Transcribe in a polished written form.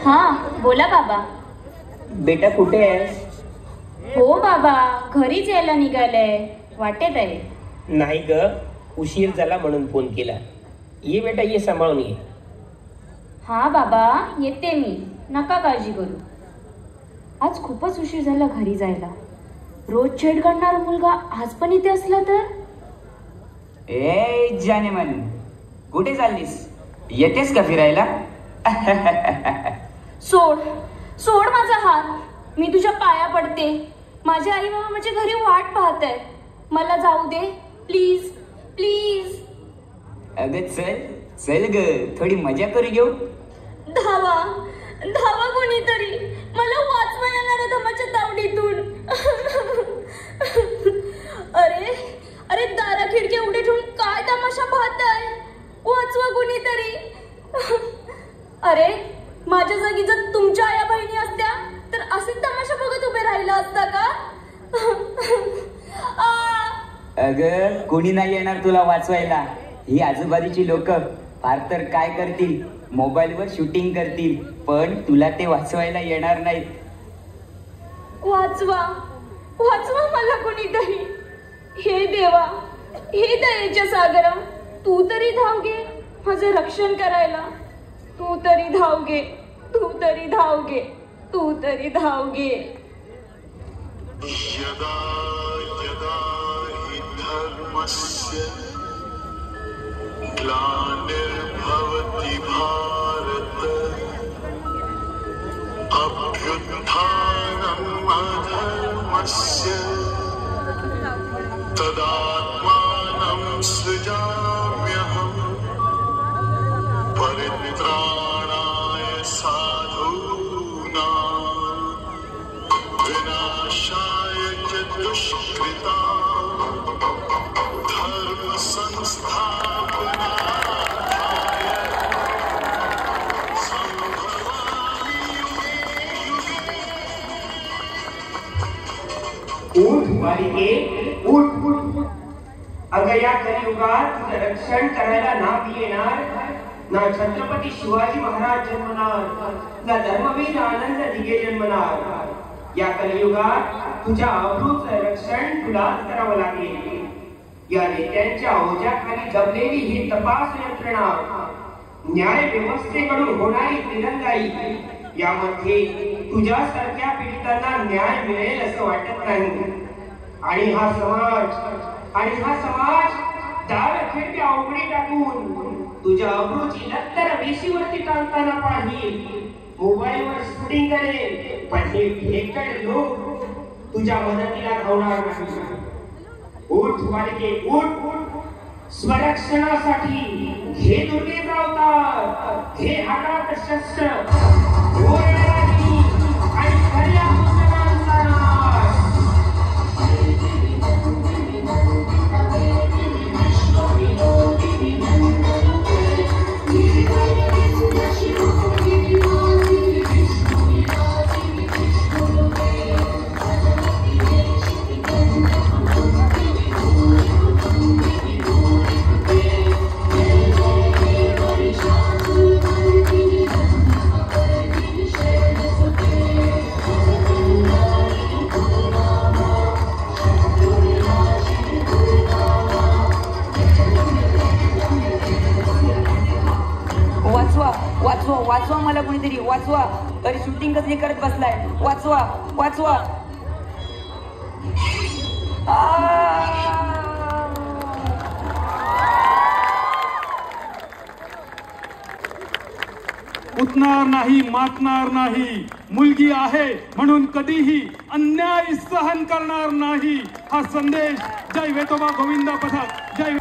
हा बोला बाबा. बेटा कुठे आहेस? हो बाबा, घरीच यायला निघालंय, वाटेत आहे. नाही ग, उशीर झाला म्हणून फोन केला. ये बेटा, ये सांभाळून ये. हा बाबा, येते मी, नका काळजी करू. आज खूपच उशीर झाला घरी जायला. रोज छेड काढणारा मुलगा आज पण इथे असला तर. ए जानेमन, कुठे चाललीस? येतेस का फिरायला? सोड सोड माझा हात, मी तुझ्या पाया पडते. माझे आई बाबा माझ्या घरी वाट पाहत आहे, मला जाऊ दे प्लीज प्लीज. अगं चल चल ग, थोडी मजा करू घेऊ. धावा धावा कोणीतरी, मला वाचवा येणार धमाच्या तावडीतून. अरे अरे, दारा खिडक्या उघडे ठेवून काय तमाशा पाहताय? वाचवा कोणीतरी. अरे, माझ्या जागी जर तुमच्या आया बहिणी असत्या तर असेच तमाशा बघत उभे राहिला असता का? अगं कोणी नाही येणार तुला वाचवायला. ही आजूबाजूची लोक फार तर काय करतील, मोबाईलवर शूटिंग करतील, पण तुला ते वाचवायला येणार नाहीत. वाचवा वाचवा मला कोणीतरी. हे देवा, हे दयेच्या सागरा, तू तरी धाव घे माझं रक्षण करायला. तू तरी धाव घे, तू तरी धाव घे, तू तरी धाव घे. यदा यदा हि धर्मस्य ग्लानिर्भवति भारत अभ्युत्थानम् अधर्मस्य तदात्मानं सृजाम्यहम् परित्राणाय साधूनां विनाशाय च दुष्कृतां धर्म संस्थापनार्थाय संभवामि युगे युगे. उठ बालिके, उठ उठ. अगं या कलियुगात तुझं रक्षण करायला ना मी येणार, ना छत्रपती शिवाजी महाराज जन्मणार, ना धर्मवीर आनंद दिघे जन्मणार. या कलियुगात तुझ्या अब्रूचं रक्षण तुलाच करावं लागेल. या नेत्यांच्या ओझ्याखाली जमलेली ही तपास यंत्रणा, न्याय व्यवस्थेकडून होणारी दिरंगाई, यामध्ये तुझ्यासारख्या पीडितांना न्याय मिळेल असं वाटत नाही. आणि हा समाज दार खिडक्या उघडी टाकून तुझ्या अब्रूची लत्तर वेशीवरती टांगताना पाहिल, मोबाईलवर शूटिंग करेल, पण हे भेकड लोक तुझ्या मदतीला धावणार नाही. उठ बालिके, उठ. स्वरक्षणासाठी घे दुर्गे अवतार, घे हातात शस्त्र, आणि खऱ्या मुसलमानांचा नाश. वाचवा मला कोणीतरी, वाचवा. तरी शूटिंग कसली करत बसलाय? वाचवा वाचवा. उठणार नाही, मातणार नाही. मुलगी आहे म्हणून कधीही अन्याय सहन करणार नाही. हा संदेश जय वेतोबा गोविंदा पथक, जय